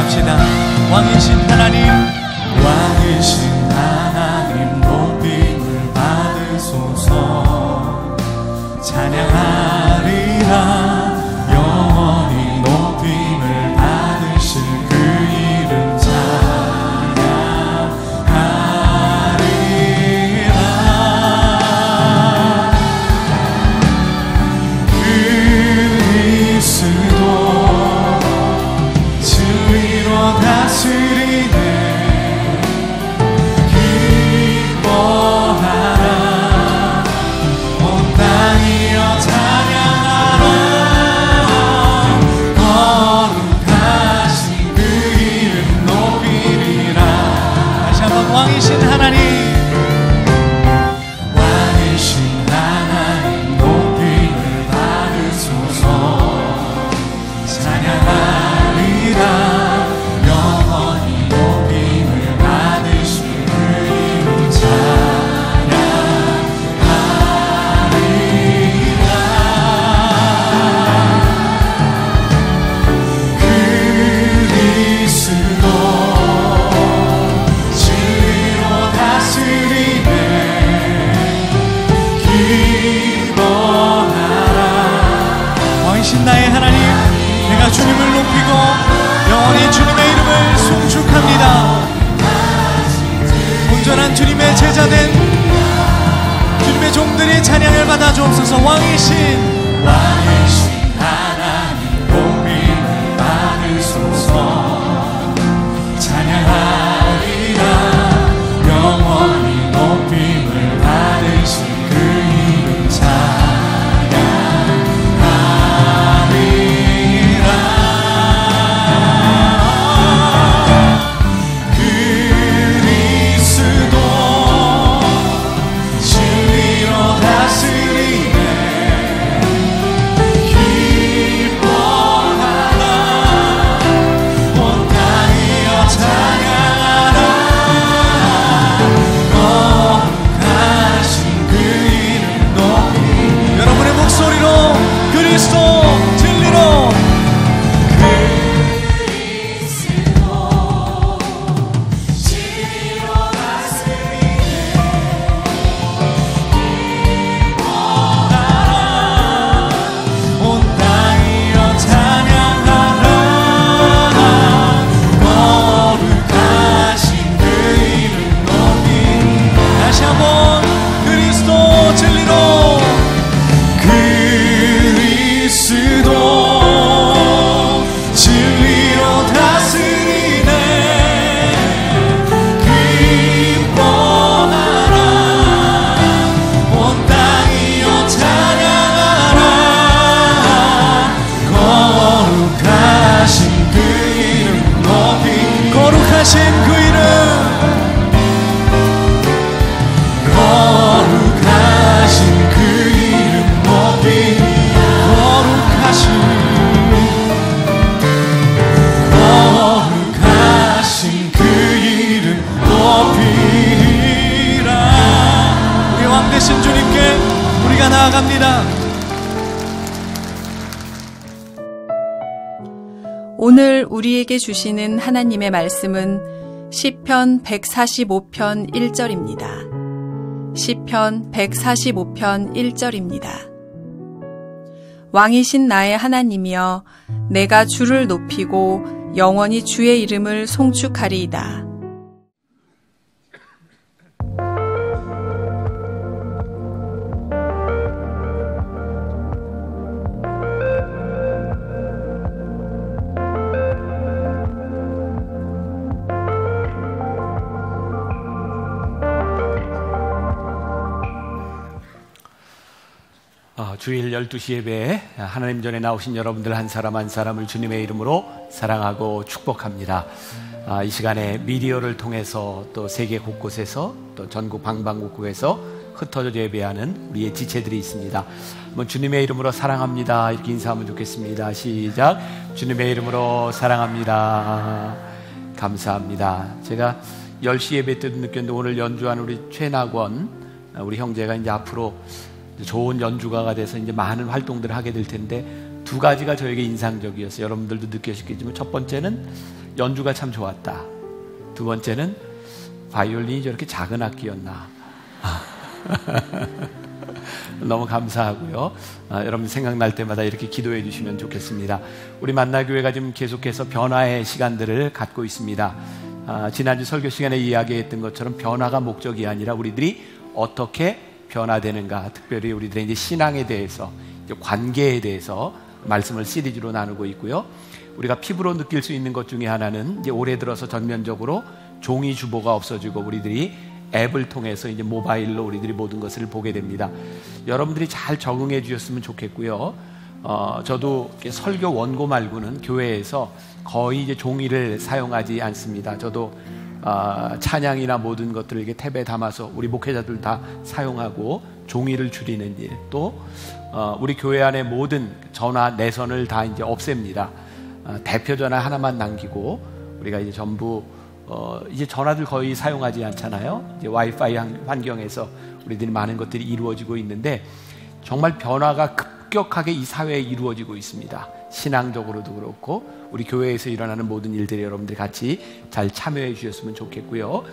찬양합시다. 왕이신 하나님, 왕이신 하나님 높임을 받으소서. 찬양하리라. 영원히 높임을 받으실 그 이름 찬양하리라. 그리스도 진리로 다스리네. 기뻐하라. 온 땅이여 찬양하라. 거룩하신 그 이름 높이리라. 다시 한번 왕이신 하나님, 왕이신 하나님 높임을 받으소서. 찬양하리라. 영원히 높임을 받으실 그 이름 찬양하리라. 그리스도 진리로 다스리네. 기뻐하라. 왕이신 나의 하나님, 내가 주님을 높이고 영원히 주님의 이름을 송축합니다. 온전한 주님의 제자된 주님의 종들이 찬양을 받아 주옵소서. 왕이신 하나님 높임을 받으소서. 찬양하리라. 영원히 높임을 받으실 그 이름 찬양하리라. 그리스도 진리로 다스리네. 기뻐하라. 온 땅이여 찬양하라. 거룩하신 그 이름 높이. 여러분의 목소리로 그리스도 진리로 진리로 다스리네. 온 땅이여 찬양하라. 거룩하신 그 이름 높이. 다시 한번 그리스도 진리로 그리스도 진리로 다스리네. 기뻐하라. 온 땅이여 찬양하라. 거룩하신 그 이름 높이. 거룩하신 그 이름, 거룩하신 그 이름 높이. 거룩하신 그 이름 높이리라. 우리 왕 되신 주님께 우리가 나아갑니다. 오늘 우리에게 주시는 하나님의 말씀은 시편 145편 1절입니다. 시편 145편 1절입니다. 왕이신 나의 하나님이여, 내가 주를 높이고 영원히 주의 이름을 송축하리이다. 주일 12시 예배에 하나님 전에 나오신 여러분들 한 사람 한 사람을 주님의 이름으로 사랑하고 축복합니다. 이 시간에 미디어를 통해서 또 세계 곳곳에서 또 전국 방방곡곡에서 흩어져 예배하는 우리의 지체들이 있습니다. 한번 주님의 이름으로 사랑합니다 이렇게 인사하면 좋겠습니다. 시작. 주님의 이름으로 사랑합니다. 감사합니다. 제가 10시 예배 때도 느꼈는데 오늘 연주한 우리 최낙원 우리 형제가 이제 앞으로 좋은 연주가가 돼서 이제 많은 활동들을 하게 될 텐데 두 가지가 저에게 인상적이었어요. 여러분들도 느끼셨겠지만 첫 번째는 연주가 참 좋았다. 두 번째는 바이올린이 저렇게 작은 악기였나. 너무 감사하고요. 여러분 생각날 때마다 이렇게 기도해 주시면 좋겠습니다. 우리 만나교회가 지금 계속해서 변화의 시간들을 갖고 있습니다. 지난주 설교 시간에 이야기했던 것처럼 변화가 목적이 아니라 우리들이 어떻게 변화되는가, 특별히 우리들의 이제 신앙에 대해서, 이제 관계에 대해서 말씀을 시리즈로 나누고 있고요. 우리가 피부로 느낄 수 있는 것 중에 하나는 이제 올해 들어서 전면적으로 종이 주보가 없어지고 우리들이 앱을 통해서 이제 모바일로 우리들이 모든 것을 보게 됩니다. 여러분들이 잘 적응해 주셨으면 좋겠고요. 저도 설교 원고 말고는 교회에서 거의 이제 종이를 사용하지 않습니다. 저도 찬양이나 모든 것들을 이렇게 탭에 담아서 우리 목회자들 다 사용하고 종이를 줄이는 일, 또 우리 교회 안에 모든 전화 내선을 다 이제 없앱니다. 대표 전화 하나만 남기고 우리가 이제 전부 이제 전화들 거의 사용하지 않잖아요. 이제 와이파이 환경에서 우리들이 많은 것들이 이루어지고 있는데 정말 변화가 급격하게 이 사회에 이루어지고 있습니다. 신앙적으로도 그렇고 우리 교회에서 일어나는 모든 일들이 여러분들이 같이 잘 참여해 주셨으면 좋겠고요.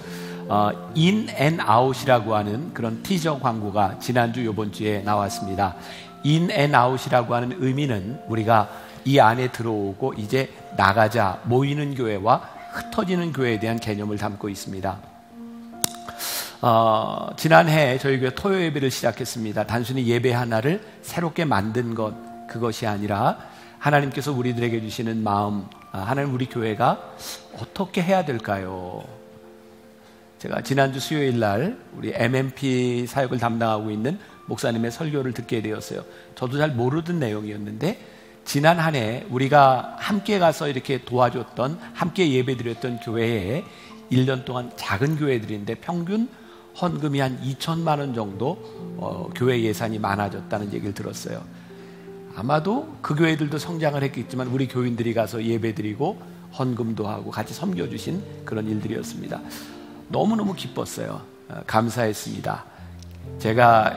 인 앤 아웃이라고 하는 그런 티저 광고가 지난주 요번 주에 나왔습니다. 인 앤 아웃이라고 하는 의미는 우리가 이 안에 들어오고 이제 나가자, 모이는 교회와 흩어지는 교회에 대한 개념을 담고 있습니다. 지난해 저희 교회 토요 예배를 시작했습니다. 단순히 예배 하나를 새롭게 만든 것, 그것이 아니라 하나님께서 우리들에게 주시는 마음, 하나님 우리 교회가 어떻게 해야 될까요? 제가 지난주 수요일 날 우리 MMP 사역을 담당하고 있는 목사님의 설교를 듣게 되었어요. 저도 잘 모르던 내용이었는데 지난 한 해 우리가 함께 가서 이렇게 도와줬던, 함께 예배드렸던 교회에 1년 동안 작은 교회들인데 평균 헌금이 한 2천만 원 정도 교회 예산이 많아졌다는 얘기를 들었어요. 아마도 그 교회들도 성장을 했겠지만 우리 교인들이 가서 예배드리고 헌금도 하고 같이 섬겨주신 그런 일들이었습니다. 너무너무 기뻤어요. 감사했습니다. 제가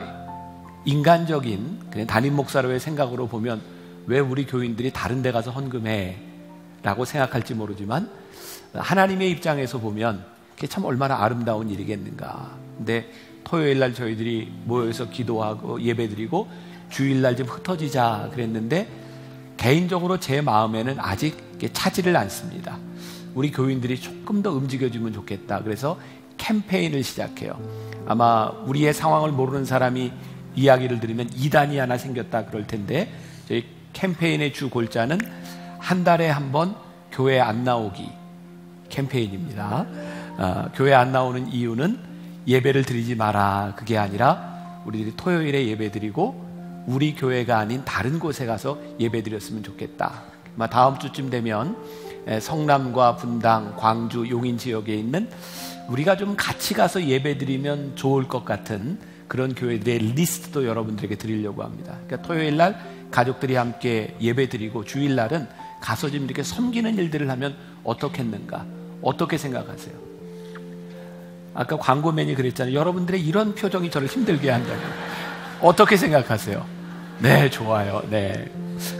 인간적인 그냥 담임 목사로의 생각으로 보면 왜 우리 교인들이 다른 데 가서 헌금해? 라고 생각할지 모르지만 하나님의 입장에서 보면 그게 참 얼마나 아름다운 일이겠는가. 근데 토요일 날 저희들이 모여서 기도하고 예배드리고 주일날 좀 흩어지자 그랬는데 개인적으로 제 마음에는 아직 차지를 않습니다. 우리 교인들이 조금 더 움직여주면 좋겠다. 그래서 캠페인을 시작해요. 아마 우리의 상황을 모르는 사람이 이야기를 들으면 이단이 하나 생겼다 그럴 텐데 저희 캠페인의 주 골자는 한 달에 한 번 교회 안 나오기 캠페인입니다. 교회 안 나오는 이유는 예배를 드리지 마라 그게 아니라 우리들이 토요일에 예배 드리고 우리 교회가 아닌 다른 곳에 가서 예배 드렸으면 좋겠다. 다음 주쯤 되면 성남과 분당, 광주, 용인 지역에 있는 우리가 좀 같이 가서 예배 드리면 좋을 것 같은 그런 교회들의 리스트도 여러분들에게 드리려고 합니다. 그러니까 토요일 날 가족들이 함께 예배 드리고 주일날은 가서 좀 이렇게 섬기는 일들을 하면 어떻겠는가? 어떻게 생각하세요? 아까 광고맨이 그랬잖아요. 여러분들의 이런 표정이 저를 힘들게 한다고. 어떻게 생각하세요? 네, 좋아요. 네.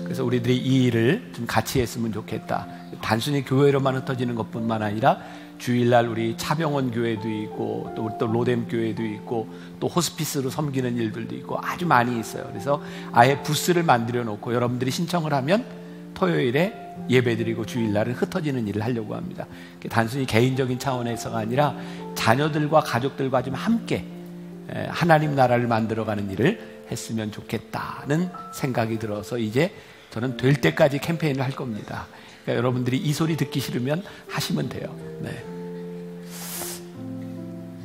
그래서 우리들이 이 일을 좀 같이 했으면 좋겠다. 단순히 교회로만 흩어지는 것뿐만 아니라 주일날 우리 차병원 교회도 있고 또 로뎀 교회도 있고 또 호스피스로 섬기는 일들도 있고 아주 많이 있어요. 그래서 아예 부스를 만들어 놓고 여러분들이 신청을 하면 토요일에 예배드리고 주일날은 흩어지는 일을 하려고 합니다. 단순히 개인적인 차원에서가 아니라 자녀들과 가족들과 좀 함께 하나님 나라를 만들어가는 일을 했으면 좋겠다는 생각이 들어서 이제 저는 될 때까지 캠페인을 할 겁니다. 그러니까 여러분들이 이 소리 듣기 싫으면 하시면 돼요. 네.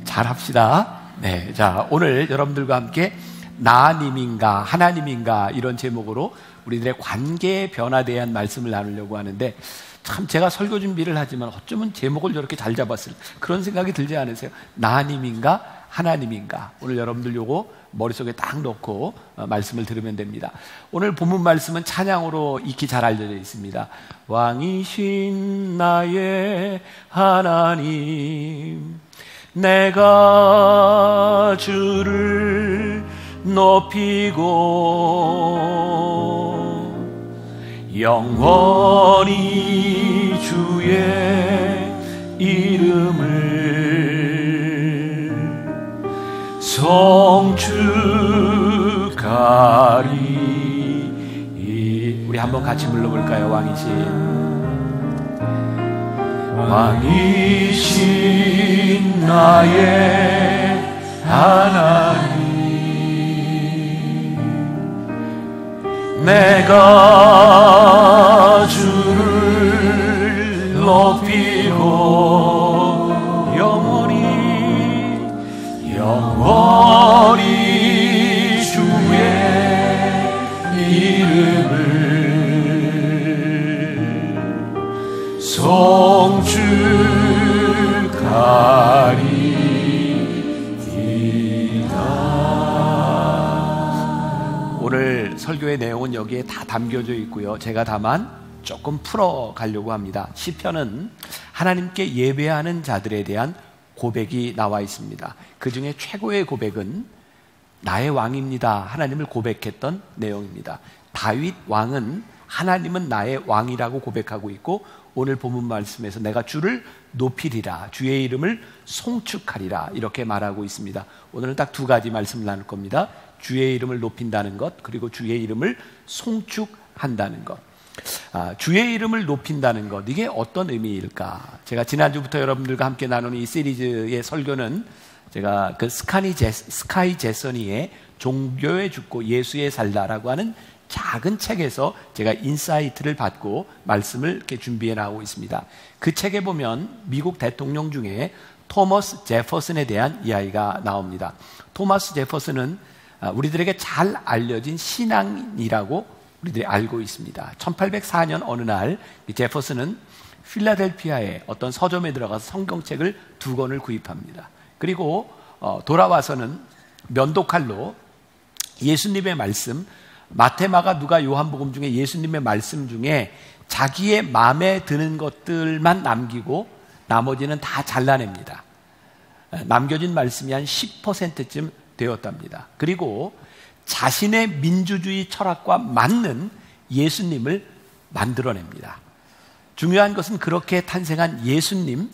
잘 합시다. 네. 자, 오늘 여러분들과 함께 나님인가 하나님인가 이런 제목으로 우리들의 관계의 변화에 대한 말씀을 나누려고 하는데 참 제가 설교 준비를 하지만 어쩌면 제목을 저렇게 잘 잡았을 그런 생각이 들지 않으세요? 나님인가 하나님인가. 오늘 여러분들 요거 머릿속에 딱 넣고 말씀을 들으면 됩니다. 오늘 본문 말씀은 찬양으로 익히 잘 알려져 있습니다. 왕이신 나의 하나님 내가 주를 높이고 영원히 주의 이름을 송축하리. 우리 한번 같이 불러볼까요? 왕이신 나의 하나님, 내가 주를 높이고 영원히 주의 이름을 송축하리이다. 오늘 설교의 내용은 여기에 다 담겨져 있고요. 제가 다만 조금 풀어가려고 합니다. 시편은 하나님께 예배하는 자들에 대한 고백이 나와 있습니다. 그 중에 최고의 고백은 나의 왕입니다, 하나님을 고백했던 내용입니다. 다윗 왕은 하나님은 나의 왕이라고 고백하고 있고, 오늘 본문 말씀에서 내가 주를 높이리라, 주의 이름을 송축하리라 이렇게 말하고 있습니다. 오늘은 딱 두 가지 말씀을 나눌 겁니다. 주의 이름을 높인다는 것, 그리고 주의 이름을 송축한다는 것. 주의 이름을 높인다는 것, 이게 어떤 의미일까? 제가 지난주부터 여러분들과 함께 나누는 이 시리즈의 설교는 제가 그 스카이 제서니의 종교에 죽고 예수에 살다라고 하는 작은 책에서 제가 인사이트를 받고 말씀을 이렇게 준비해 나오고 있습니다. 그 책에 보면 미국 대통령 중에 토머스 제퍼슨에 대한 이야기가 나옵니다. 토머스 제퍼슨은 우리들에게 잘 알려진 신앙인이라고 우리들이 알고 있습니다. 1804년 어느 날 제퍼슨은 필라델피아의 어떤 서점에 들어가서 성경책을 2권을 구입합니다. 그리고 돌아와서는 면도칼로 예수님의 말씀, 마태, 마가, 누가, 요한복음 중에 예수님의 말씀 중에 자기의 마음에 드는 것들만 남기고 나머지는 다 잘라냅니다. 남겨진 말씀이 한 10%쯤 되었답니다. 그리고 자신의 민주주의 철학과 맞는 예수님을 만들어냅니다. 중요한 것은 그렇게 탄생한 예수님,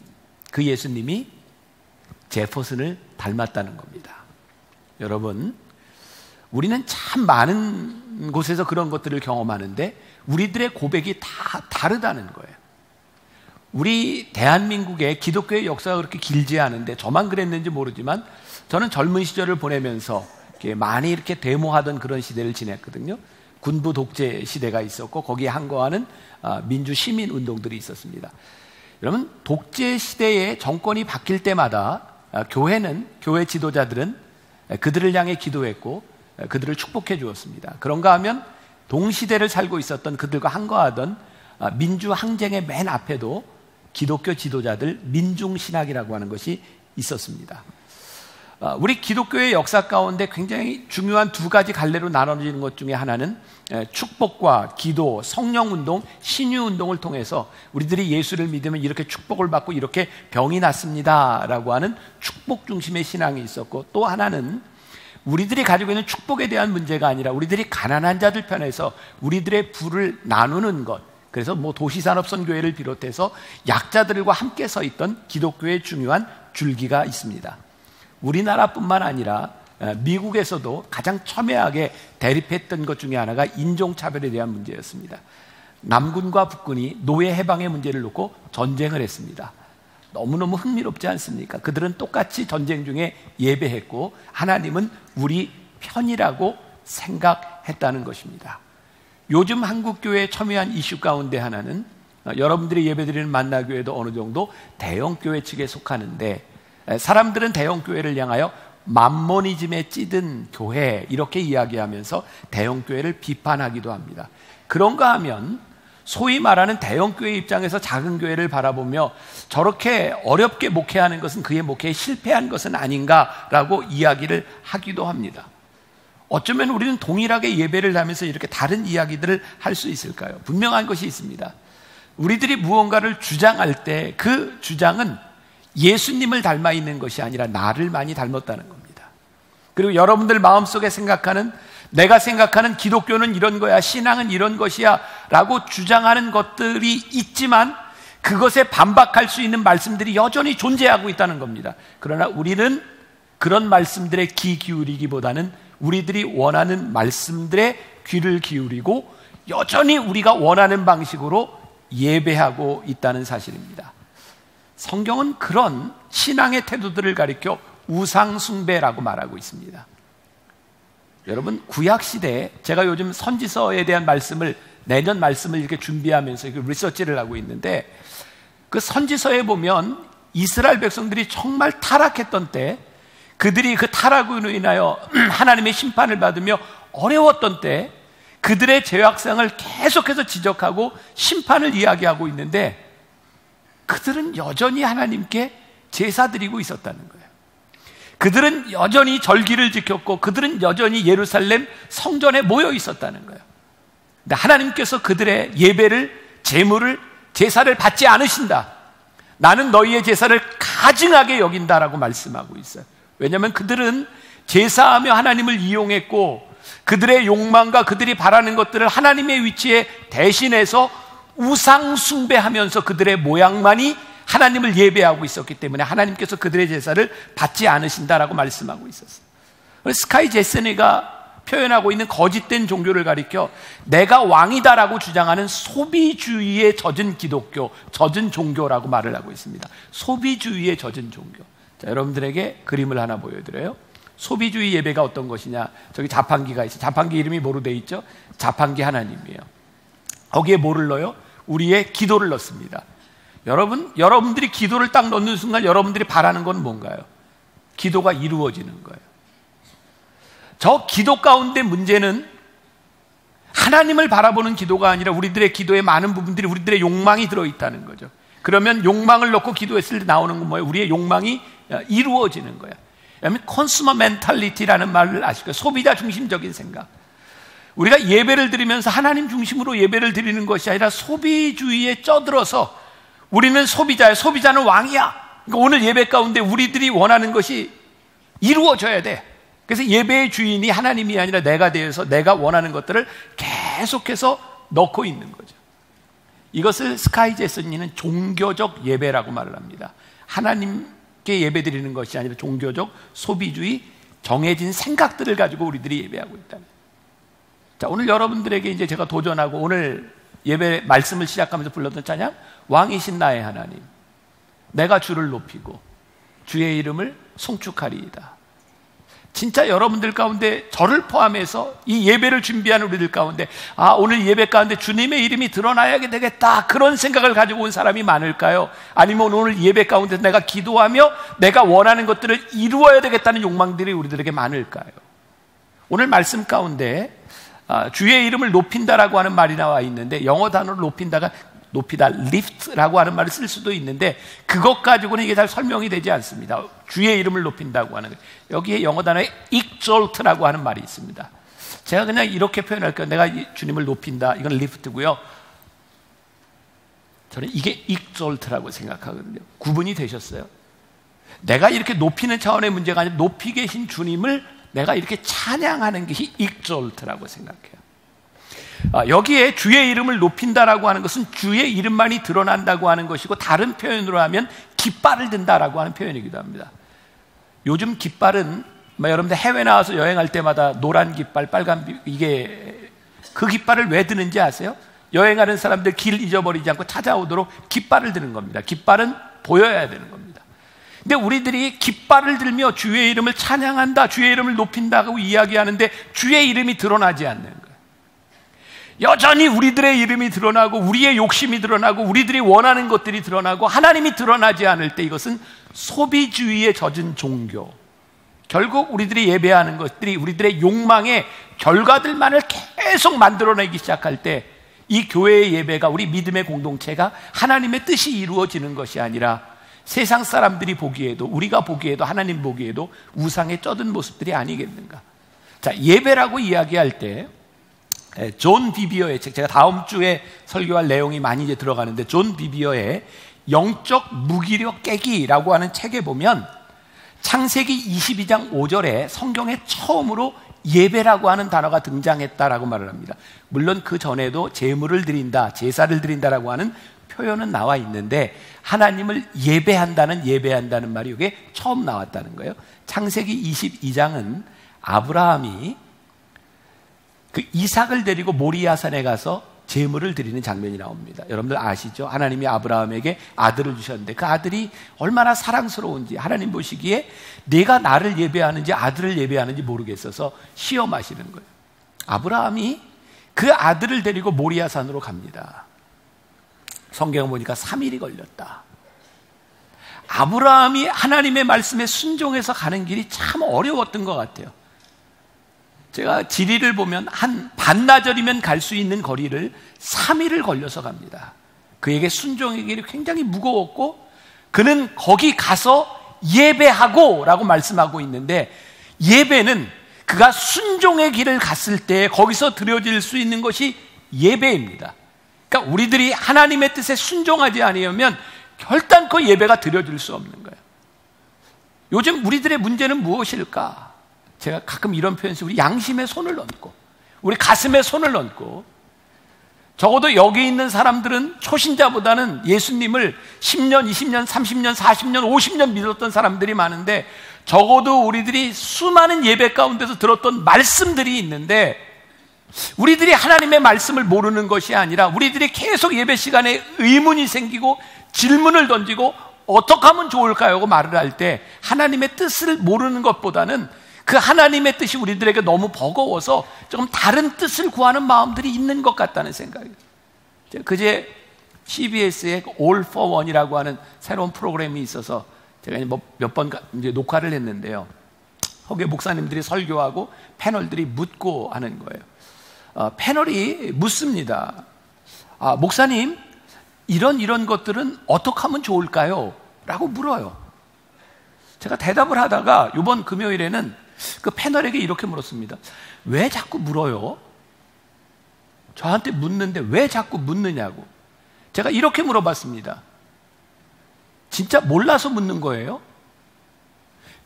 그 예수님이 제퍼슨을 닮았다는 겁니다. 여러분, 우리는 참 많은 곳에서 그런 것들을 경험하는데 우리들의 고백이 다 다르다는 거예요. 우리 대한민국의 기독교의 역사가 그렇게 길지 않은데, 저만 그랬는지 모르지만 저는 젊은 시절을 보내면서 많이 이렇게 데모하던 그런 시대를 지냈거든요. 군부 독재 시대가 있었고 거기에 항거하는 민주 시민 운동들이 있었습니다. 여러분, 독재 시대에 정권이 바뀔 때마다 교회 지도자들은 그들을 향해 기도했고 그들을 축복해 주었습니다. 그런가 하면 동시대를 살고 있었던 그들과 항거하던 민주 항쟁의 맨 앞에도 기독교 지도자들, 민중신학이라고 하는 것이 있었습니다. 우리 기독교의 역사 가운데 굉장히 중요한 2가지 갈래로 나눠지는 것 중에 하나는 축복과 기도, 성령운동, 신유운동을 통해서 우리들이 예수를 믿으면 이렇게 축복을 받고 이렇게 병이 낫습니다 라고 하는 축복 중심의 신앙이 있었고, 또 하나는 우리들이 가지고 있는 축복에 대한 문제가 아니라 우리들이 가난한 자들 편에서 우리들의 부를 나누는 것, 그래서 도시산업선교회를 비롯해서 약자들과 함께 서 있던 기독교의 중요한 줄기가 있습니다. 우리나라뿐만 아니라 미국에서도 가장 첨예하게 대립했던 것 중에 하나가 인종차별에 대한 문제였습니다. 남군과 북군이 노예 해방의 문제를 놓고 전쟁을 했습니다. 너무너무 흥미롭지 않습니까? 그들은 똑같이 전쟁 중에 예배했고 하나님은 우리 편이라고 생각했다는 것입니다. 요즘 한국교회의 첨예한 이슈 가운데 하나는, 여러분들이 예배드리는 만나교회도 어느 정도 대형교회 측에 속하는데, 사람들은 대형교회를 향하여 맘모니즘에 찌든 교회 이렇게 이야기하면서 대형교회를 비판하기도 합니다. 그런가 하면 소위 말하는 대형교회 입장에서 작은 교회를 바라보며 저렇게 어렵게 목회하는 것은 그의 목회에 실패한 것은 아닌가라고 이야기를 하기도 합니다. 어쩌면 우리는 동일하게 예배를 하면서 이렇게 다른 이야기들을 할 수 있을까요? 분명한 것이 있습니다. 우리들이 무언가를 주장할 때 그 주장은 예수님을 닮아 있는 것이 아니라 나를 많이 닮았다는 겁니다. 그리고 여러분들 마음속에 생각하는, 내가 생각하는 기독교는 이런 거야, 신앙은 이런 것이야 라고 주장하는 것들이 있지만 그것에 반박할 수 있는 말씀들이 여전히 존재하고 있다는 겁니다. 그러나 우리는 그런 말씀들에 귀 기울이기보다는 우리들이 원하는 말씀들에 귀를 기울이고 여전히 우리가 원하는 방식으로 예배하고 있다는 사실입니다. 성경은 그런 신앙의 태도들을 가리켜 우상숭배라고 말하고 있습니다. 여러분, 구약시대에 제가 요즘 선지서에 대한 말씀을, 내년 말씀을 이렇게 준비하면서 리서치를 하고 있는데, 그 선지서에 보면 이스라엘 백성들이 정말 타락했던 때, 그들이 그 타락으로 인하여 하나님의 심판을 받으며 어려웠던 때 그들의 죄악상을 계속해서 지적하고 심판을 이야기하고 있는데, 그들은 여전히 하나님께 제사 드리고 있었다는 거예요. 그들은 여전히 절기를 지켰고 그들은 여전히 예루살렘 성전에 모여 있었다는 거예요. 근데 하나님께서 그들의 예배를, 제물을, 제사를 받지 않으신다. 나는 너희의 제사를 가증하게 여긴다라고 말씀하고 있어요. 왜냐하면 그들은 제사하며 하나님을 이용했고 그들의 욕망과 그들이 바라는 것들을 하나님의 위치에 대신해서 우상 숭배하면서 그들의 모양만이 하나님을 예배하고 있었기 때문에 하나님께서 그들의 제사를 받지 않으신다라고 말씀하고 있었어요. 스카이 제스니가 표현하고 있는 거짓된 종교를 가리켜 내가 왕이다라고 주장하는 소비주의에 젖은 기독교, 젖은 종교라고 말을 하고 있습니다. 소비주의에 젖은 종교. 자, 여러분들에게 그림을 하나 보여드려요. 소비주의 예배가 어떤 것이냐. 저기 자판기가 있어요. 자판기 이름이 뭐로 돼 있죠? 자판기 하나님이에요. 거기에 뭐를 넣어요? 우리의 기도를 넣습니다. 여러분들이 기도를 딱 넣는 순간 여러분들이 바라는 건 뭔가요? 기도가 이루어지는 거예요. 저 기도 가운데 문제는 하나님을 바라보는 기도가 아니라 우리들의 기도의 많은 부분들이 우리들의 욕망이 들어있다는 거죠. 그러면 욕망을 넣고 기도했을 때 나오는 건 뭐예요? 우리의 욕망이 이루어지는 거예요. 왜냐하면 컨슈머 멘탈리티라는 말을 아실까요? 소비자 중심적인 생각. 우리가 예배를 드리면서 하나님 중심으로 예배를 드리는 것이 아니라 소비주의에 쩌들어서 우리는 소비자야, 소비자는 왕이야. 그러니까 오늘 예배 가운데 우리들이 원하는 것이 이루어져야 돼. 그래서 예배의 주인이 하나님이 아니라 내가 되어서 내가 원하는 것들을 계속해서 넣고 있는 거죠. 이것을 스카이 제스니는 종교적 예배라고 말을 합니다. 하나님께 예배드리는 것이 아니라 종교적 소비주의, 정해진 생각들을 가지고 우리들이 예배하고 있다는. 자, 오늘 여러분들에게 이제 제가 도전하고 오늘 예배 말씀을 시작하면서 불렀던 찬양, 왕이신 나의 하나님, 내가 주를 높이고 주의 이름을 송축하리이다. 진짜 여러분들 가운데 저를 포함해서 이 예배를 준비하는 우리들 가운데 오늘 예배 가운데 주님의 이름이 드러나야 되겠다, 그런 생각을 가지고 온 사람이 많을까요? 아니면 오늘 예배 가운데 내가 기도하며 내가 원하는 것들을 이루어야 되겠다는 욕망들이 우리들에게 많을까요? 오늘 말씀 가운데 주의 이름을 높인다라고 하는 말이 나와 있는데, 영어 단어로 높이다, lift라고 하는 말을 쓸 수도 있는데 그것 가지고는 이게 잘 설명이 되지 않습니다. 주의 이름을 높인다고 하는 거예요. 여기에 영어 단어에 exalt라고 하는 말이 있습니다. 제가 그냥 이렇게 표현할게요. 내가 주님을 높인다, 이건 lift고요. 저는 이게 exalt라고 생각하거든요. 구분이 되셨어요? 내가 이렇게 높이는 차원의 문제가 아니라 높이 계신 주님을 내가 이렇게 찬양하는 것이 exalt라고 생각해요. 여기에 주의 이름을 높인다라고 하는 것은 주의 이름만이 드러난다고 하는 것이고, 다른 표현으로 하면 깃발을 든다라고 하는 표현이기도 합니다. 요즘 깃발은 여러분들 해외 나와서 여행할 때마다 노란 깃발, 빨간 깃발, 이게 그 깃발을 왜 드는지 아세요? 여행하는 사람들 길 잊어버리지 않고 찾아오도록 깃발을 드는 겁니다. 깃발은 보여야 되는 겁니다. 근데 우리들이 깃발을 들며 주의 이름을 찬양한다, 주의 이름을 높인다고 이야기하는데 주의 이름이 드러나지 않는 거예요. 여전히 우리들의 이름이 드러나고 우리의 욕심이 드러나고 우리들이 원하는 것들이 드러나고 하나님이 드러나지 않을 때 이것은 소비주의에 젖은 종교. 결국 우리들이 예배하는 것들이 우리들의 욕망의 결과들만을 계속 만들어내기 시작할 때 이 교회의 예배가, 우리 믿음의 공동체가 하나님의 뜻이 이루어지는 것이 아니라 세상 사람들이 보기에도, 우리가 보기에도, 하나님 보기에도 우상에 쩌든 모습들이 아니겠는가. 자, 예배라고 이야기할 때 존 비비어의 책, 제가 다음 주에 설교할 내용이 많이 이제 들어가는데, 존 비비어의 영적 무기력 깨기라고 하는 책에 보면 창세기 22장 5절에 성경에 처음으로 예배라고 하는 단어가 등장했다라고 말을 합니다. 물론 그 전에도 제물을 드린다, 제사를 드린다라고 하는 표현은 나와 있는데 하나님을 예배한다는 말이 이게 처음 나왔다는 거예요. 창세기 22장은 아브라함이 그 이삭을 데리고 모리아산에 가서 제물을 드리는 장면이 나옵니다. 여러분들 아시죠? 하나님이 아브라함에게 아들을 주셨는데 그 아들이 얼마나 사랑스러운지 하나님 보시기에 내가 나를 예배하는지 아들을 예배하는지 모르겠어서 시험하시는 거예요. 아브라함이 그 아들을 데리고 모리아산으로 갑니다. 성경을 보니까 3일이 걸렸다. 아브라함이 하나님의 말씀에 순종해서 가는 길이 참 어려웠던 것 같아요. 제가 지리를 보면 한 반나절이면 갈 수 있는 거리를 3일을 걸려서 갑니다. 그에게 순종의 길이 굉장히 무거웠고 그는 거기 가서 예배하고 라고 말씀하고 있는데 예배는 그가 순종의 길을 갔을 때 거기서 드려질 수 있는 것이 예배입니다. 그러니까 우리들이 하나님의 뜻에 순종하지 않으면 결단코 예배가 드려질 수 없는 거예요. 요즘 우리들의 문제는 무엇일까? 제가 가끔 이런 표현 써요. 우리 양심에 손을 얹고 우리 가슴에 손을 얹고 적어도 여기 있는 사람들은 초신자보다는 예수님을 10년, 20년, 30년, 40년, 50년 믿었던 사람들이 많은데 적어도 우리들이 수많은 예배 가운데서 들었던 말씀들이 있는데 우리들이 하나님의 말씀을 모르는 것이 아니라 우리들이 계속 예배 시간에 의문이 생기고 질문을 던지고 어떻게 하면 좋을까요? 하고 말을 할 때 하나님의 뜻을 모르는 것보다는 그 하나님의 뜻이 우리들에게 너무 버거워서 조금 다른 뜻을 구하는 마음들이 있는 것 같다는 생각이에요. 그제 CBS에 All for One이라고 하는 새로운 프로그램이 있어서 제가 몇 번 녹화를 했는데요. 거기에 목사님들이 설교하고 패널들이 묻고 하는 거예요. 패널이 묻습니다. 목사님, 이런 것들은 어떻게 하면 좋을까요? 라고 물어요. 제가 대답을 하다가 이번 금요일에는 그 패널에게 이렇게 물었습니다. 왜 자꾸 물어요? 저한테 묻는데 왜 자꾸 묻느냐고. 제가 이렇게 물어봤습니다. 진짜 몰라서 묻는 거예요?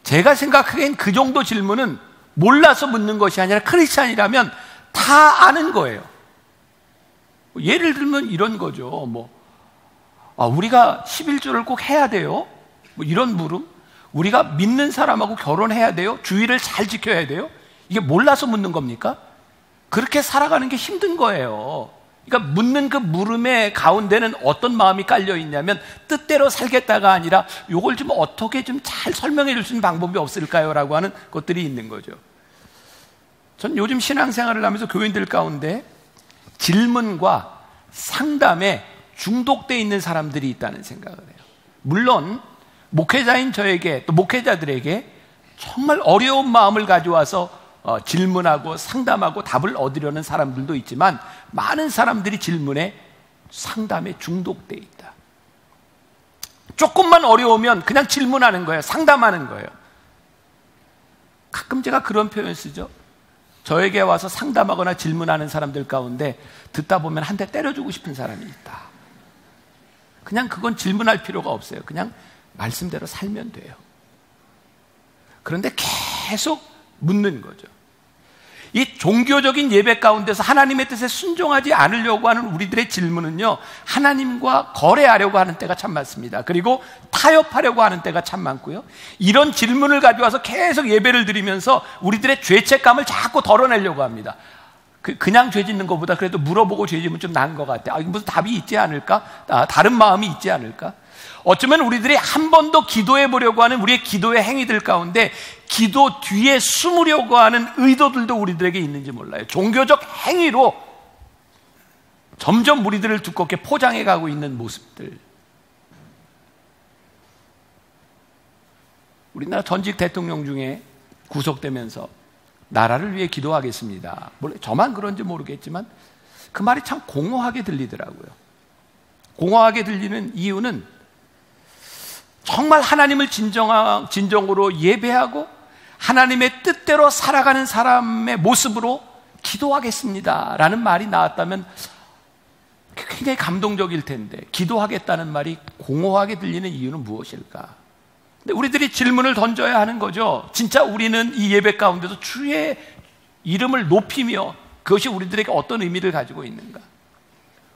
제가 생각하기엔 그 정도 질문은 몰라서 묻는 것이 아니라 크리스찬이라면 다 아는 거예요. 예를 들면 이런 거죠. 우리가 11조를 꼭 해야 돼요? 이런 물음? 우리가 믿는 사람하고 결혼해야 돼요? 주의를 잘 지켜야 돼요? 이게 몰라서 묻는 겁니까? 그렇게 살아가는 게 힘든 거예요. 그러니까 묻는 그 물음의 가운데는 어떤 마음이 깔려 있냐면 뜻대로 살겠다가 아니라 이걸 좀 어떻게 좀 잘 설명해 줄 수 있는 방법이 없을까요? 라고 하는 것들이 있는 거죠. 전 요즘 신앙생활을 하면서 교인들 가운데 질문과 상담에 중독되어 있는 사람들이 있다는 생각을 해요. 물론 목회자인 저에게 또 목회자들에게 정말 어려운 마음을 가져와서 질문하고 상담하고 답을 얻으려는 사람들도 있지만 많은 사람들이 질문에 상담에 중독되어 있다. 조금만 어려우면 그냥 질문하는 거예요. 상담하는 거예요. 가끔 제가 그런 표현 쓰죠. 저에게 와서 상담하거나 질문하는 사람들 가운데 듣다 보면 한 대 때려주고 싶은 사람이 있다. 그냥 그건 질문할 필요가 없어요. 그냥 말씀대로 살면 돼요. 그런데 계속 묻는 거죠. 이 종교적인 예배 가운데서 하나님의 뜻에 순종하지 않으려고 하는 우리들의 질문은요, 하나님과 거래하려고 하는 때가 참 많습니다. 그리고 타협하려고 하는 때가 참 많고요. 이런 질문을 가져와서 계속 예배를 드리면서 우리들의 죄책감을 자꾸 덜어내려고 합니다. 그냥 죄 짓는 것보다 그래도 물어보고 죄 짓으면 좀 나은 것 같아. 무슨 답이 있지 않을까? 다른 마음이 있지 않을까? 어쩌면 우리들이 한 번 더 기도해 보려고 하는 우리의 기도의 행위들 가운데 기도 뒤에 숨으려고 하는 의도들도 우리들에게 있는지 몰라요. 종교적 행위로 점점 우리들을 두껍게 포장해 가고 있는 모습들. 우리나라 전직 대통령 중에 구속되면서 나라를 위해 기도하겠습니다. 물론 저만 그런지 모르겠지만 그 말이 참 공허하게 들리더라고요. 공허하게 들리는 이유는 정말 하나님을 진정으로 예배하고 하나님의 뜻대로 살아가는 사람의 모습으로 기도하겠습니다 라는 말이 나왔다면 굉장히 감동적일 텐데 기도하겠다는 말이 공허하게 들리는 이유는 무엇일까? 근데 우리들이 질문을 던져야 하는 거죠. 진짜 우리는 이 예배 가운데서 주의 이름을 높이며 그것이 우리들에게 어떤 의미를 가지고 있는가?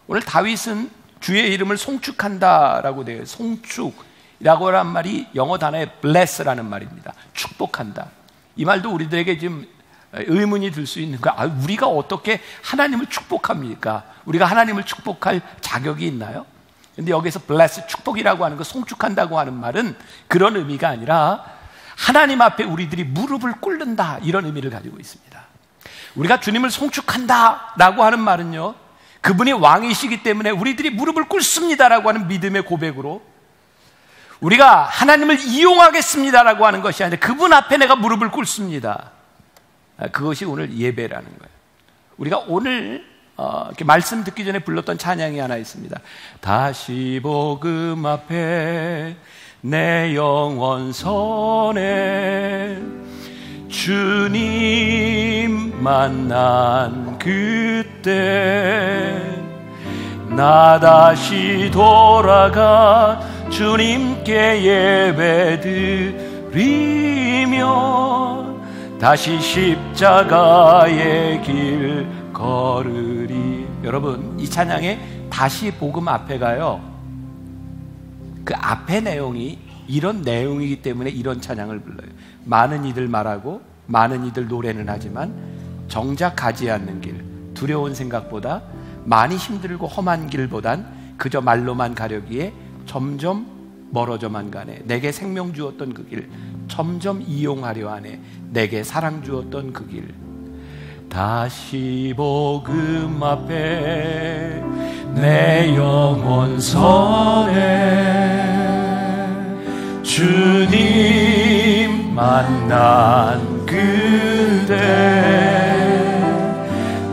오늘 다윗은 주의 이름을 송축한다라고 되어 있어요. 송축이라고 하는 말이 영어 단어의 bless라는 말입니다. 축복한다. 이 말도 우리들에게 지금 의문이 들 수 있는 거야. 우리가 어떻게 하나님을 축복합니까? 우리가 하나님을 축복할 자격이 있나요? 근데 여기서 bless, 축복이라고 하는 거, 송축한다고 하는 말은 그런 의미가 아니라 하나님 앞에 우리들이 무릎을 꿇는다, 이런 의미를 가지고 있습니다. 우리가 주님을 송축한다라고 하는 말은요, 그분이 왕이시기 때문에 우리들이 무릎을 꿇습니다라고 하는 믿음의 고백으로, 우리가 하나님을 이용하겠습니다라고 하는 것이 아니라 그분 앞에 내가 무릎을 꿇습니다. 그것이 오늘 예배라는 거예요. 우리가 오늘 이렇게 말씀 듣기 전에 불렀던 찬양이 하나 있습니다. 다시 복음 앞에 내 영혼 선에 주님 만난 그때 나 다시 돌아가 주님께 예배드리며 다시 십자가의 길 걸으리. 여러분, 이 찬양에 다시 복음 앞에가요, 그 앞의 내용이 이런 내용이기 때문에 이런 찬양을 불러요. 많은 이들 말하고 많은 이들 노래는 하지만 정작 가지 않는 길, 두려운 생각보다 많이 힘들고 험한 길보단 그저 말로만 가려기에 점점 멀어져만 가네. 내게 생명 주었던 그 길 점점 이용하려 하네. 내게 사랑 주었던 그 길. 다시 복음 앞에 내 영혼 선에 주님 만난 그대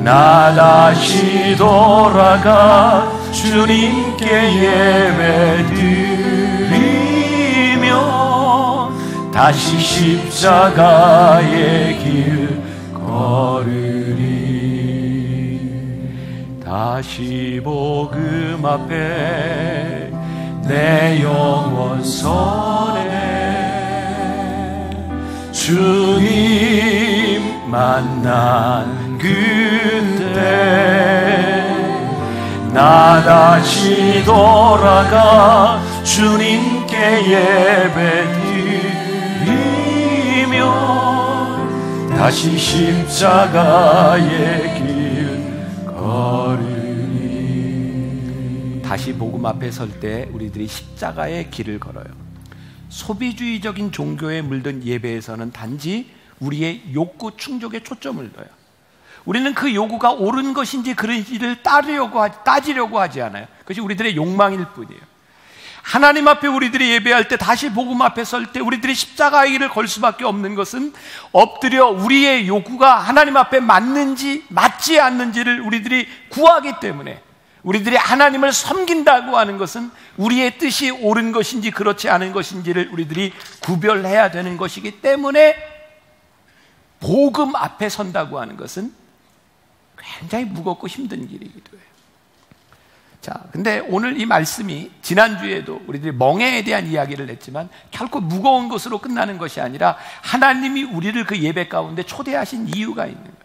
나 다시 돌아가 주님께 예배드리며 다시 십자가의 길 걸으리. 다시 복음 앞에 내 영혼 선에 주님 만난 그때 나 다시 돌아가 주님께 예배드리며 다시 십자가의 길 걸으리. 다시 복음 앞에 설 때 우리들이 십자가의 길을 걸어요. 소비주의적인 종교에 물든 예배에서는 단지 우리의 욕구 충족에 초점을 둬요. 우리는 그 요구가 옳은 것인지 그런지를 따지려고 하지 않아요. 그것이 우리들의 욕망일 뿐이에요. 하나님 앞에 우리들이 예배할 때, 다시 복음 앞에 설 때 우리들이 십자가의 길을 걸 수밖에 없는 것은 엎드려 우리의 요구가 하나님 앞에 맞는지 맞지 않는지를 우리들이 구하기 때문에, 우리들이 하나님을 섬긴다고 하는 것은 우리의 뜻이 옳은 것인지 그렇지 않은 것인지를 우리들이 구별해야 되는 것이기 때문에 복음 앞에 선다고 하는 것은 굉장히 무겁고 힘든 길이기도 해요. 자, 근데 오늘 이 말씀이 지난주에도 우리들이 멍에에 대한 이야기를 했지만 결코 무거운 것으로 끝나는 것이 아니라 하나님이 우리를 그 예배 가운데 초대하신 이유가 있는 거예요.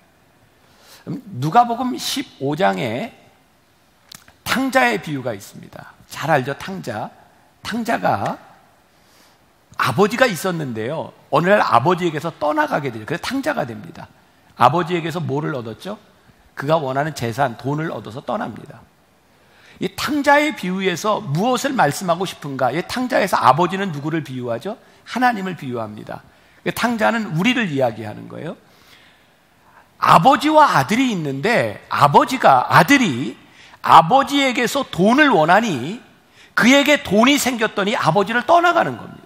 누가복음 15장에 탕자의 비유가 있습니다. 잘 알죠? 탕자가 아버지가 있었는데요, 어느 날 아버지에게서 떠나가게 되죠. 그래서 탕자가 됩니다. 아버지에게서 뭐를 얻었죠? 그가 원하는 재산, 돈을 얻어서 떠납니다. 이 탕자의 비유에서 무엇을 말씀하고 싶은가? 이 탕자에서 아버지는 누구를 비유하죠? 하나님을 비유합니다. 탕자는 우리를 이야기하는 거예요. 아버지와 아들이 있는데 아들이 아버지에게서 돈을 원하니 그에게 돈이 생겼더니 아버지를 떠나가는 겁니다.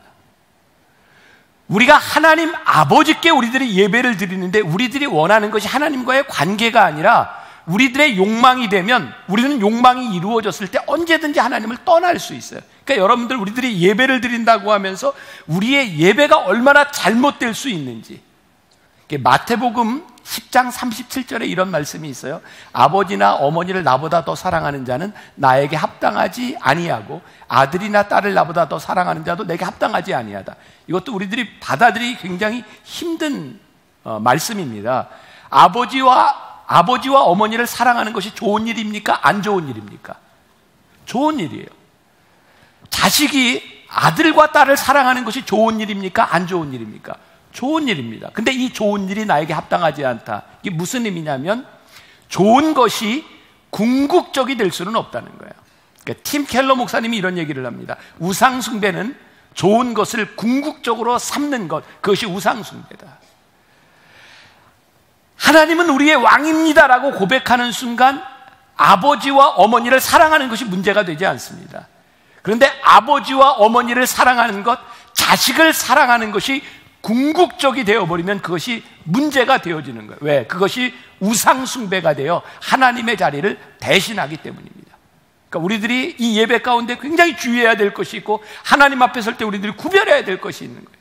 우리가 하나님 아버지께 우리들이 예배를 드리는데 우리들이 원하는 것이 하나님과의 관계가 아니라 우리들의 욕망이 되면, 우리는 욕망이 이루어졌을 때 언제든지 하나님을 떠날 수 있어요. 그러니까 여러분들, 우리들이 예배를 드린다고 하면서 우리의 예배가 얼마나 잘못될 수 있는지, 마태복음 10장 37절에 이런 말씀이 있어요. 아버지나 어머니를 나보다 더 사랑하는 자는 나에게 합당하지 아니하고 아들이나 딸을 나보다 더 사랑하는 자도 내게 합당하지 아니하다. 이것도 우리들이 받아들이기 굉장히 힘든 말씀입니다. 아버지와 어머니를 사랑하는 것이 좋은 일입니까? 안 좋은 일입니까? 좋은 일이에요. 자식이 아들과 딸을 사랑하는 것이 좋은 일입니까? 안 좋은 일입니까? 좋은 일입니다. 근데 이 좋은 일이 나에게 합당하지 않다. 이게 무슨 의미냐면 좋은 것이 궁극적이 될 수는 없다는 거예요. 그러니까 팀 켈러 목사님이 이런 얘기를 합니다. 우상숭배는 좋은 것을 궁극적으로 삼는 것, 그것이 우상숭배다. 하나님은 우리의 왕입니다라고 고백하는 순간 아버지와 어머니를 사랑하는 것이 문제가 되지 않습니다. 그런데 아버지와 어머니를 사랑하는 것, 자식을 사랑하는 것이 궁극적이 되어버리면 그것이 문제가 되어지는 거예요. 왜? 그것이 우상숭배가 되어 하나님의 자리를 대신하기 때문입니다. 그러니까 우리들이 이 예배 가운데 굉장히 주의해야 될 것이 있고 하나님 앞에 설 때 우리들이 구별해야 될 것이 있는 거예요.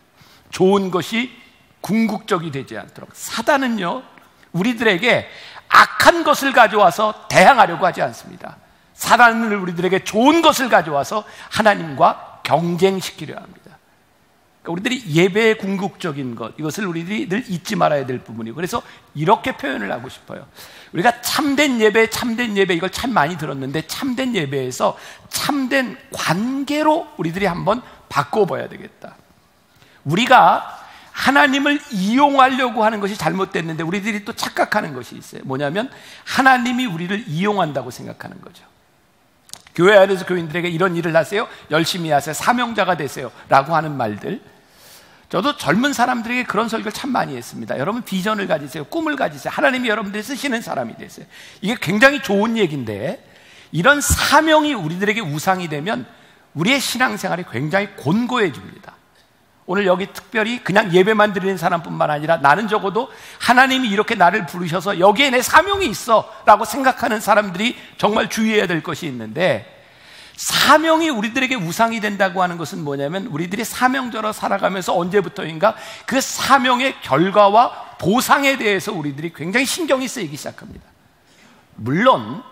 좋은 것이 궁극적이 되지 않도록. 사단은요, 우리들에게 악한 것을 가져와서 대항하려고 하지 않습니다. 사단은 우리들에게 좋은 것을 가져와서 하나님과 경쟁시키려 합니다. 그러니까 우리들이 예배의 궁극적인 것, 이것을 우리들이 늘 잊지 말아야 될 부분이고, 그래서 이렇게 표현을 하고 싶어요. 우리가 참된 예배 이걸 참 많이 들었는데 참된 예배에서 참된 관계로 우리들이 한번 바꿔봐야 되겠다. 우리가 하나님을 이용하려고 하는 것이 잘못됐는데 우리들이 또 착각하는 것이 있어요. 뭐냐면 하나님이 우리를 이용한다고 생각하는 거죠. 교회 안에서 교인들에게 이런 일을 하세요, 열심히 하세요, 사명자가 되세요 라고 하는 말들, 저도 젊은 사람들에게 그런 설교를 참 많이 했습니다. 여러분 비전을 가지세요, 꿈을 가지세요, 하나님이 여러분들이 쓰시는 사람이 되세요. 이게 굉장히 좋은 얘기인데 이런 사명이 우리들에게 우상이 되면 우리의 신앙생활이 굉장히 곤고해집니다. 오늘 여기 특별히 그냥 예배만 드리는 사람뿐만 아니라 나는 적어도 하나님이 이렇게 나를 부르셔서 여기에 내 사명이 있어 라고 생각하는 사람들이 정말 주의해야 될 것이 있는데, 사명이 우리들에게 우상이 된다고 하는 것은 뭐냐면 우리들이 사명자로 살아가면서 언제부터인가 그 사명의 결과와 보상에 대해서 우리들이 굉장히 신경이 쓰이기 시작합니다. 물론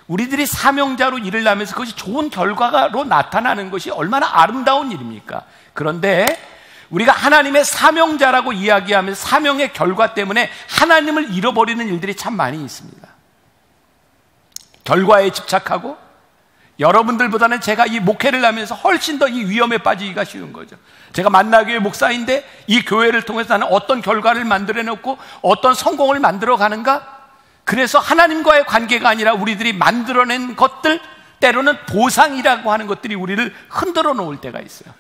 우리들이 사명자로 일을 하면서 그것이 좋은 결과로 나타나는 것이 얼마나 아름다운 일입니까? 그런데 우리가 하나님의 사명자라고 이야기하면서 사명의 결과 때문에 하나님을 잃어버리는 일들이 참 많이 있습니다. 결과에 집착하고, 여러분들보다는 제가 이 목회를 하면서 훨씬 더 이 위험에 빠지기가 쉬운 거죠. 제가 만나교회 목사인데 이 교회를 통해서 나는 어떤 결과를 만들어내고 어떤 성공을 만들어 가는가? 그래서 하나님과의 관계가 아니라 우리들이 만들어낸 것들, 때로는 보상이라고 하는 것들이 우리를 흔들어 놓을 때가 있어요.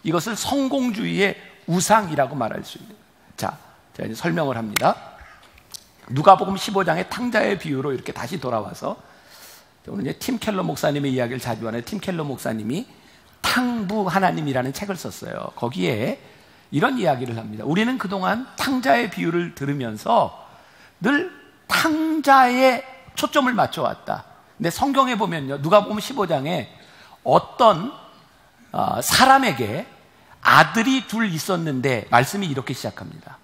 이것을 성공주의의 우상이라고 말할 수 있는 거예요. 자, 제가 이제 설명을 합니다. 누가복음 15장의 탕자의 비유로 이렇게 다시 돌아와서, 오늘 이제 팀 켈러 목사님의 이야기를 자주 하는 팀 켈러 목사님이 탕부 하나님이라는 책을 썼어요. 거기에 이런 이야기를 합니다. 우리는 그동안 탕자의 비유를 들으면서 늘 탕자에 초점을 맞춰왔다. 근데 성경에 보면요, 누가복음 15장에 어떤 사람에게 아들이 둘 있었는데 말씀이 이렇게 시작합니다.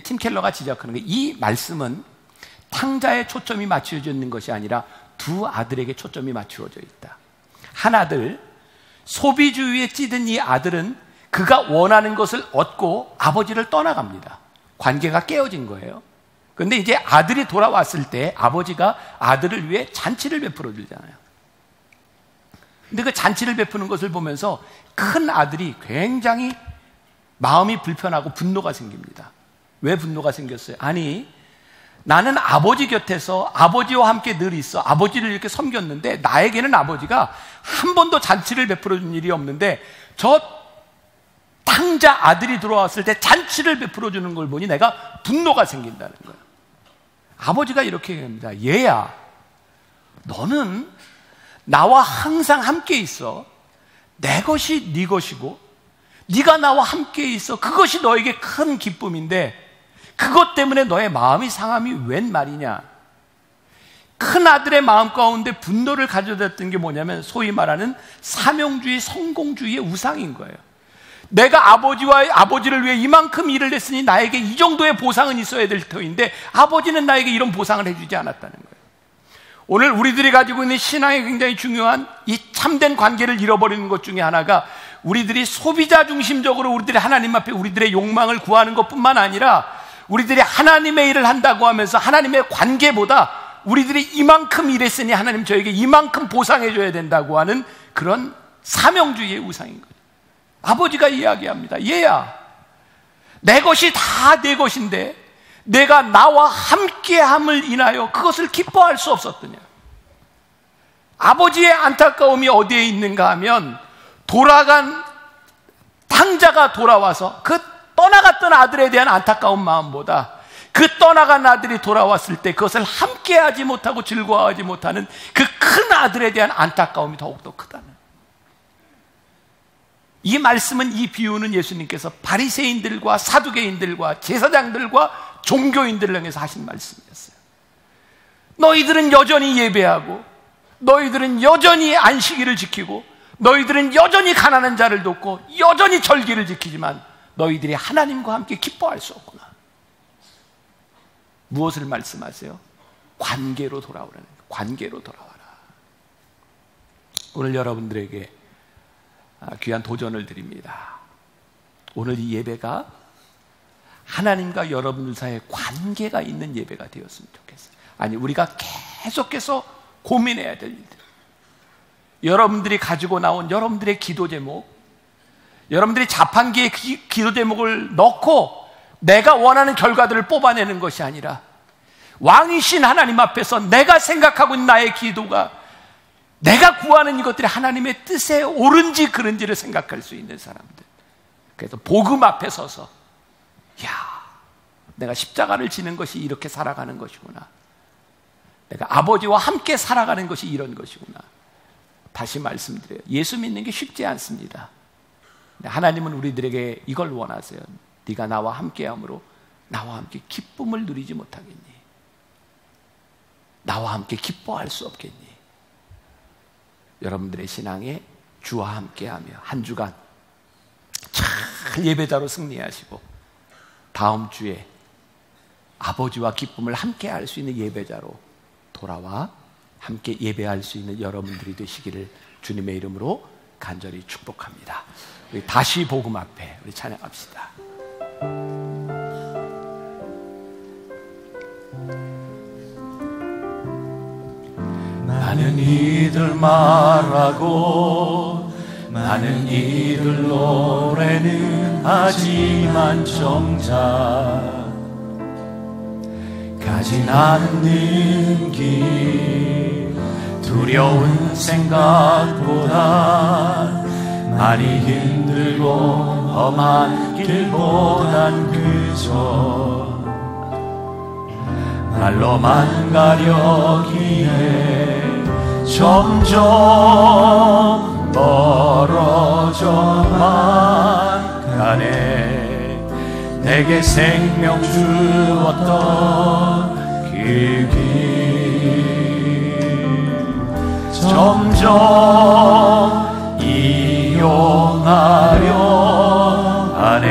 팀 켈러가 지적하는 게, 이 말씀은 탕자에 초점이 맞춰져 있는 것이 아니라 두 아들에게 초점이 맞추어져 있다. 한 아들, 소비주의에 찌든 이 아들은 그가 원하는 것을 얻고 아버지를 떠나갑니다. 관계가 깨어진 거예요. 그런데 이제 아들이 돌아왔을 때 아버지가 아들을 위해 잔치를 베풀어 주잖아요. 근데 그 잔치를 베푸는 것을 보면서 큰 아들이 굉장히 마음이 불편하고 분노가 생깁니다. 왜 분노가 생겼어요? 아니, 나는 아버지 곁에서 아버지와 함께 늘 있어 아버지를 이렇게 섬겼는데 나에게는 아버지가 한 번도 잔치를 베풀어 준 일이 없는데 저 탕자 아들이 들어왔을 때 잔치를 베풀어 주는 걸 보니 내가 분노가 생긴다는 거예요. 아버지가 이렇게 얘기합니다. 얘야, 너는 나와 항상 함께 있어. 내 것이 네 것이고 네가 나와 함께 있어. 그것이 너에게 큰 기쁨인데 그것 때문에 너의 마음이 상함이 웬 말이냐. 큰 아들의 마음 가운데 분노를 가져다 던 게 뭐냐면 소위 말하는 사명주의, 성공주의의 우상인 거예요. 내가 아버지를 위해 이만큼 일을 했으니 나에게 이 정도의 보상은 있어야 될 터인데 아버지는 나에게 이런 보상을 해주지 않았다는 거예요. 오늘 우리들이 가지고 있는 신앙에 굉장히 중요한 이 참된 관계를 잃어버리는 것 중에 하나가 우리들이 소비자 중심적으로 우리들이 하나님 앞에 우리들의 욕망을 구하는 것뿐만 아니라 우리들이 하나님의 일을 한다고 하면서 하나님의 관계보다 우리들이 이만큼 일했으니 하나님 저에게 이만큼 보상해 줘야 된다고 하는 그런 사명주의의 우상인 거예요. 아버지가 이야기합니다. 얘야, 내 것이 다 내 것인데 내가 나와 함께함을 인하여 그것을 기뻐할 수 없었더냐. 아버지의 안타까움이 어디에 있는가 하면 돌아간 탕자가 돌아와서 그 떠나갔던 아들에 대한 안타까운 마음보다 그 떠나간 아들이 돌아왔을 때 그것을 함께하지 못하고 즐거워하지 못하는 그 큰 아들에 대한 안타까움이 더욱더 크다는. 이 말씀은, 이 비유는 예수님께서 바리새인들과 사두개인들과 제사장들과 종교인들을 향해서 하신 말씀이었어요. 너희들은 여전히 예배하고 너희들은 여전히 안식일을 지키고 너희들은 여전히 가난한 자를 돕고 여전히 절기를 지키지만 너희들이 하나님과 함께 기뻐할 수 없구나. 무엇을 말씀하세요? 관계로 돌아오라는 거예요. 관계로 돌아와라. 오늘 여러분들에게 귀한 도전을 드립니다. 오늘 이 예배가 하나님과 여러분들 사이에 관계가 있는 예배가 되었으면 좋겠어요. 아니, 우리가 계속해서 고민해야 될 일들, 여러분들이 가지고 나온 여러분들의 기도 제목, 여러분들이 자판기에 기도 제목을 넣고 내가 원하는 결과들을 뽑아내는 것이 아니라 왕이신 하나님 앞에서 내가 생각하고 있는 나의 기도가, 내가 구하는 이것들이 하나님의 뜻에 옳은지 그른지를 생각할 수 있는 사람들. 그래서 복음 앞에 서서 야, 내가 십자가를 지는 것이 이렇게 살아가는 것이구나. 내가 아버지와 함께 살아가는 것이 이런 것이구나. 다시 말씀드려요. 예수 믿는 게 쉽지 않습니다. 하나님은 우리들에게 이걸 원하세요. 네가 나와 함께함으로 나와 함께 기쁨을 누리지 못하겠니? 나와 함께 기뻐할 수 없겠니? 여러분들의 신앙에 주와 함께하며 한 주간 잘 예배자로 승리하시고 다음 주에 아버지와 기쁨을 함께할 수 있는 예배자로 돌아와 함께 예배할 수 있는 여러분들이 되시기를 주님의 이름으로 간절히 축복합니다. 우리 다시 복음 앞에 우리 찬양합시다. 많은 이들 말하고 많은 이들 노래는 하지만 정작 가진 않는 길, 두려운 생각보다 많이 힘들고 험한 길보단 그저 말로만 가려기에 점점 멀어져만 가네. 내게 생명 주었던 그 길 점점 이용하려 하네.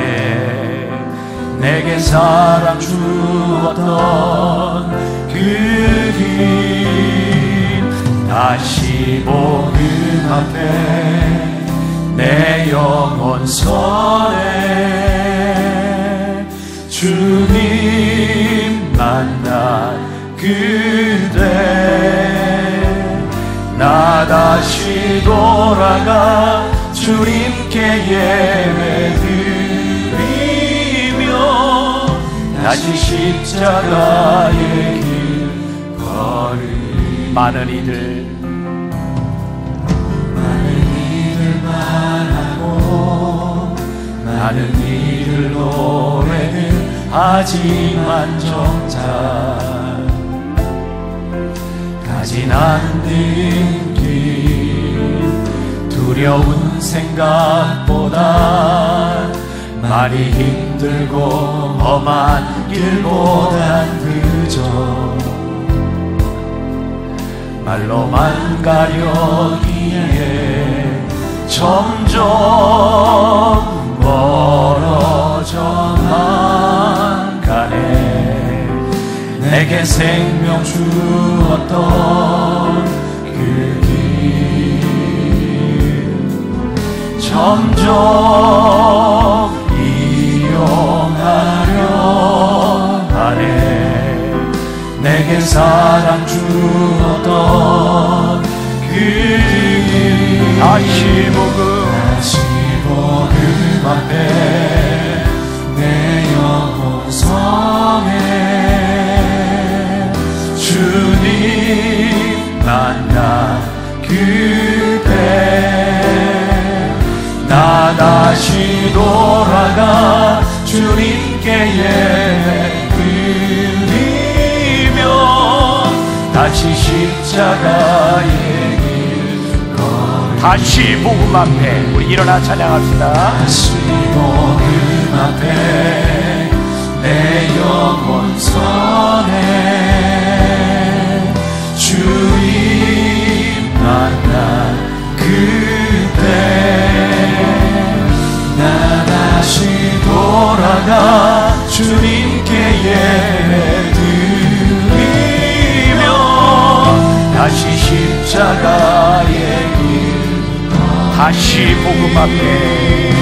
내게 사랑 주었던 그 길 다시 복음 앞에 내 영혼 선에 주님 만난 그대 나 다시 돌아가 주님께 예배드리며 다시 십자가의 길 걸으리. 많은 이들 말하고 많은 이들 노래는 하지만 정작 가진 않는 길, 두려운 생각보다 많이 힘들고 험한 길보단 그저 말로만 가려기에 점점 생명 주었던 그 길 점점 이용하려 하네. 내게 사랑 주었던 그 길 다시 복음 앞에 내 영혼 성에 주님 만나 그때 나 다시 돌아가 주님께 예배드리며 다시 십자가의 길 걸을 다시 복음 앞에 우리 일어나 찬양합시다. 다시 복음 앞에 내 영혼 선에 주님 만나 그때 나 다시 돌아가 주님께 예배드리며 다시 십자가의 길 다시 복음 앞에